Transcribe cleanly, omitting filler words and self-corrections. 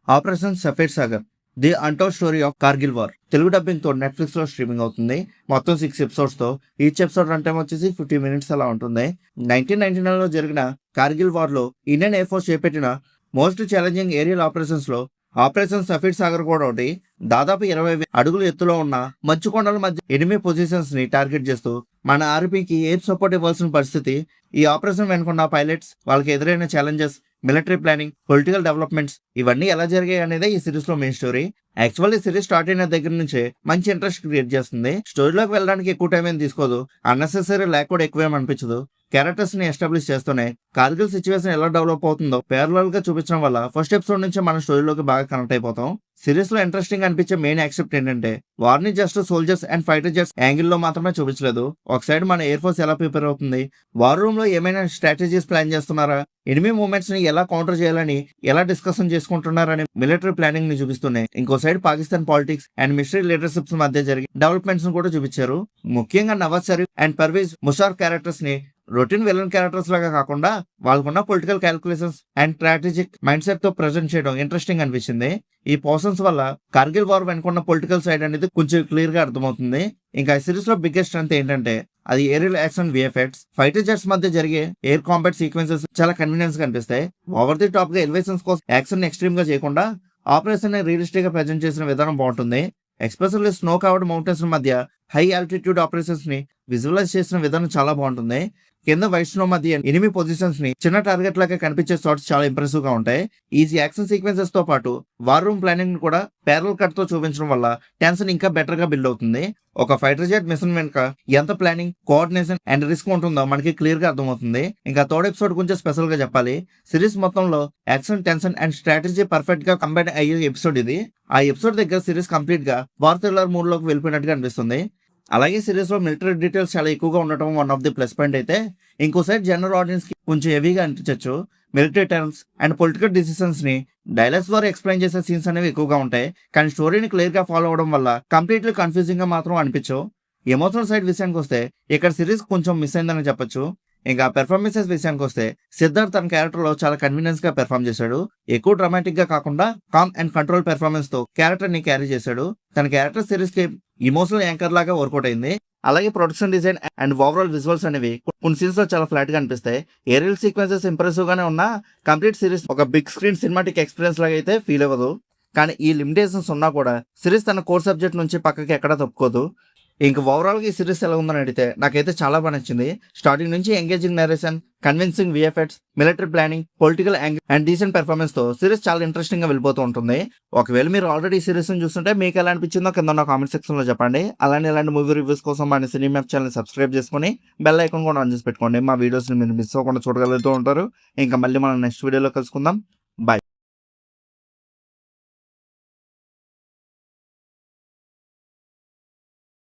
Operation సఫేర్ Sagar the untold story of Kargil war Telugu dubbing తో Netflix లో streaming అవుతుంది. మొత్తం 6 ఎపిసోడ్స్ తో ఈచ్ ఎపిసోడ్ రన్ టైం వచ్చేసి 50 minutes అలా ఉంటుంది. 1999 లో జరిగిన కార్గిల్ వార్ లో ఇండియన్ ఎయిర్ ఫోర్స్ చేపట్టిన మోస్ట్ ఛాలెంజింగ్ ఏరియల్ ఆపరేషన్స్ లో ఆపరేషన్ సఫీర్ సాగర్ కూడా ఒకటి. దాదాపు 20,000 అడుగులు ఎత్తులో ఉన్న మంచు కొండల మధ్య ఎనిమి పొజిషన్స్ ని టార్గెట్ చేస్తూ మన ఆర్మీకి ఎయిర్ సపోర్ట్ ఇవ్వాల్సిన పరిస్థితి. ఈ ఆపరేషన్ వెనుకున్న పైలట్స్, వాళ్ళకి ఎదురైన challenges, military planning, political developments ఇవన్నీ ఎలా జరిగాయి అనేది ఈ సిరీస్ లో main story. Actually series start అయిన దగ్గర నుంచే మంచి ఇంట్రెస్ట్ క్రియేట్ చేస్తుంది. స్టోరీలోకి వెళ్ళడానికి ఎక్కువ టైం ఏం తీసుకోదు, అన్నెసెసరీ ల్యాక్ కూడా ఎక్కువేం అనిపించదు. క్యారెక్టర్స్ ని ఎస్టాబ్లిష్ చేస్తూనే కార్గిల్ సిచ్యువేషన్ ఎలా డెవలప్ అవుతుందో ప్యారలల్ గా చూపించడం వల్ల ఫస్ట్ ఎపిసోడ్ నుంచి మన స్టోరీలోకి బాగా కనెక్ట్ అయిపోతాం. సిరీస్ లో ఇంట్రెస్టింగ్ అనిపించే మెయిన్ యాక్సెప్ట్ ఏంటంటే వార్ ని just soldiers and fighter jets angle లో మాత్రమే చూపించలేదు. ఒక సైడ్ మన ఎయిర్ ఫోర్స్ ఎలా ప్రిపేర్ అవుతుంది, వార్ రూమ్ లో ఏమైనా స్ట్రాటజీస్ ప్లాన్ చేస్తున్నారా, ఎనిమీ మూవ్మెంట్స్ ని ఎలా కౌంటర్ చేయాలని ఎలా డిస్కషన్ చేసుకుంటున్నారని మిలిటరీ ప్లానింగ్ ని చూపిస్తున్నాయి. ఇంకో side Pakistan politics and military leaderships మధ్య జరిగే డెవలప్మెంట్స్ ను కూడా చూపించారు. ముఖ్యంగా నవాజ్ షరీఫ్ అండ్ పర్వేజ్ ముషార్ క్యారెక్టర్స్ ని రొటీన్ విలన్ క్యారెక్టర్స్ లాగా కాకుండా వాళ్ళకున్న political calculations and strategic mind set తో ప్రెజెంట్ చేయడం ఇంట్రెస్టింగ్ అనిపించింది. ఈ పోర్షన్స్ వల్ల కార్గిల్ వార్ వెనుకున్న పొలిటికల్ సైడ్ అనేది కొంచెం క్లియర్ గా అర్థమవుతుంది. ఇంకా ఈ సిరీస్ లో బిగ్గెస్ట్ స్ట్రెంత్ ఏంటంటే అది aerial action, VFX, fighter jets మధ్య జరిగే ఎయిర్ కాంబాట్ సీక్వెన్సెస్ చాలా కన్వీనియన్స్ గా అనిపిస్తాయి. ఓవర్ ది టాప్ గా ఎలివేషన్స్ కోసం యాక్షన్ ఎక్స్ట్రీమ్ గా చేయకుండా ఆపరేషన్ రియలిస్టిక్ గా ప్రెజెంట్ చేసిన విధానం బాగుంటుంది. ఎస్పెషల్లీ స్నో కవర్డ్ మౌంటైన్స్ మధ్య హై ఆల్టిట్యూడ్ ఆపరేషన్స్ ని విజువలైజ్ చేసిన విధానం చాలా బాగుంటుంది. కింద వైట్ స్నో మధ్య ఎనిమి పొజిషన్స్ ని చిన్న టార్గెట్ లాగా కనిపించే షాట్స్ చాలా ఇంప్రెసివ్ గా ఉంటాయి. ఈజీ యాక్షన్ సీక్వెన్సెస్ తో పాటు వార్ రూమ్ ప్లానింగ్ కూడా ప్యారల్ కట్ తో చూపించడం వల్ల టెన్షన్ ఇంకా బెటర్ గా బిల్డ్ అవుతుంది. ఒక ఫైటర్ జెట్ మిషన్ వెనుక ఎంత ప్లానింగ్, కోఆర్డినేషన్ అండ్ రిస్క్ ఉంటుందో మనకి క్లియర్ గా అర్థమవుతుంది. ఇంకా థర్డ్ ఎపిసోడ్ గురించి స్పెషల్ గా చెప్పాలి. సిరీస్ మొత్తంలో action, tension and strategy perfect గా కంబైన్ అయ్యే ఎపిసోడ్ ఇది. ఆ ఎపిసోడ్ దగ్గర సిరీస్ కంప్లీట్ గా వార్ థ్రిల్లర్ మూడ్ లోకి వెళ్ళిపోయినట్టుగా అనిపిస్తుంది. అలాగే సిరీస్ లో మిలిటరీ డీటెయిల్స్ చాలా ఎక్కువగా ఉండటం one of the plus point అయితే, ఇంకో సైడ్ జనరల్ ఆడియన్స్ కి కొంచెం హెవీగా అనిపించవచ్చు. Military terms and political decisions ని డైలాగ్స్ ద్వారా ఎక్స్ప్లెయిన్ చేసే సీన్స్ అనేవి ఎక్కువగా ఉంటాయి. కానీ స్టోరీని క్లియర్ గా ఫాలో అవడం వల్ల కంప్లీట్లీ కన్ఫ్యూజింగ్ గా మాత్రం అనిపించవు. ఎమోషనల్ సైడ్ విషయానికి వస్తే ఇక్కడ సిరీస్ కొంచెం మిస్ అయిందని చెప్పొచ్చు. ఇంకా పెర్ఫార్మెన్సెస్ విషయానికి వస్తే సిద్ధార్థ్ తన క్యారెక్టర్ లో చాలా కన్వీనియన్స్ గా పెర్ఫార్మ్ చేశాడు. ఎక్కువ డ్రామాటిక్ గా కాకుండా కామ్ అండ్ కంట్రోల్ పెర్ఫార్మెన్స్ తో క్యారెక్టర్ ని క్యారీ చేశాడు. తన క్యారెక్టర్ సిరీస్ కి ఇమోషనల్ యాంకర్ లాగా వర్కౌట్ అయింది. అలాగే production design and overall visuals అనేవి కొన్ని సీన్స్ లో చాలా ఫ్లాట్ గా అనిపిస్తాయి. ఏరియల్ సీక్వెన్సెస్ ఇంప్రెసివ్ గానే ఉన్నా కంప్లీట్ సిరీస్ ఒక బిగ్ స్క్రీన్ సినిమాటిక్ ఎక్స్పీరియన్స్ లాగా అయితే ఫీల్ అవ్వదు. కానీ ఈ లిమిటేషన్స్ ఉన్నా కూడా సిరీస్ తన కోర్ సబ్జెక్ట్ నుంచి పక్కకి ఎక్కడా తప్పుకోదు. ఇంక ఓవరాల్ గా ఈ సిరీస్ ఎలా ఉందని అడిగితే నాకైతే చాలా బాగా నచ్చింది. స్టార్టింగ్ నుంచి engaging narration, convincing VFX, military planning, political angle and decent performance తో సిరీస్ చాలా ఇంట్రెస్టింగ్ గా వెళ్ళిపోతూ ఉంటుంది. ఒకవేళ మీరు ఆల్రెడీ ఈ సిరీస్ చూస్తుంటే మీకు ఎలా అనిపించిందో కింద నా కామెంట్ సెక్షన్ లో చెప్పండి. అలానే ఇలాంటి మూవీ రివ్యూస్ కోసం మన సినిమా ఛానల్ సబ్స్క్రైబ్ చేసుకుని బెల్ ఐకాన్ కూడా ఆన్ చేసి పెట్టుకోండి. మా వీడియోస్ మీరు మిస్ అవ్వకుండా చూడగలుగుతూ ఉంటారు. ఇంకా మళ్ళీ మనం నెక్స్ట్ వీడియోలో కలుసుకుందాం. బాయ్.